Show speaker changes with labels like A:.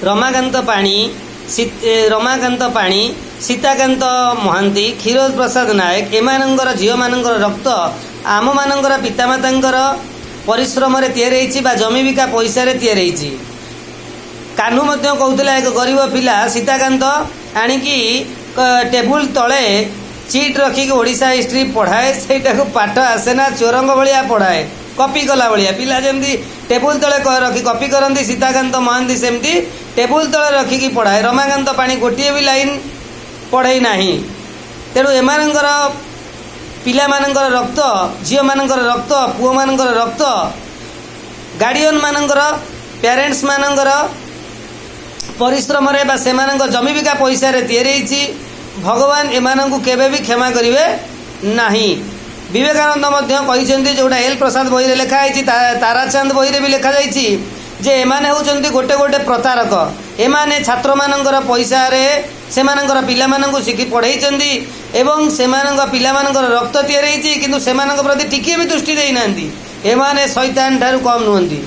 A: रमाकांत पाणी रमाकांत पाणी सीताकांत महांती क्षीरोद प्रसाद नायक एमानंकर झील मानंकर रक्त आम मानंकर पितामातांकर परिश्रम तैयारी बा जमी बिका पैसा तैयारी कान्हू कहूला एक गरीब पिला सीताकांत आणिकी टेबुल तले चिट रखिक ओडिशा हिस्ट्री पढ़ाए सेटा को पाठ आसेना चोरंग भाया पढ़ाए कॉपी कला भाया पिला जमी टेबुल तले रखी कॉपी करती सीताकांत महांती सेमती टेबुल तले रखिकी पढ़ाए रमाकांत पाणी गोटे भी लाइन पढ़ाई ना तेणु एमानंकर पिला मानंकर रक्त झील मानंकर रक्त पुओ मानंकर रक्त गार्डियन मानंकर पेरेंट्स मानंकर परिश्रम से जमी बिका पैसा तैयारी भगवान एमानंकु केबे भी क्षमा करिवे नाही। विवेकानंद कहते जोटा एल प्रसाद बही लिखाई ताराचांद बही भी लिखा जाइए जे एमाने होउचंती गोटे गोटे प्रतारक एमाने छात्र मानंकर पैसा से पिला मानंकु शिखी पढ़ाई एवं से पिला मानंकर रक्त तैयारी किंतु से प्रति टिके भी दृष्टि देना एमाने शैतान ठारू कम नुहंती।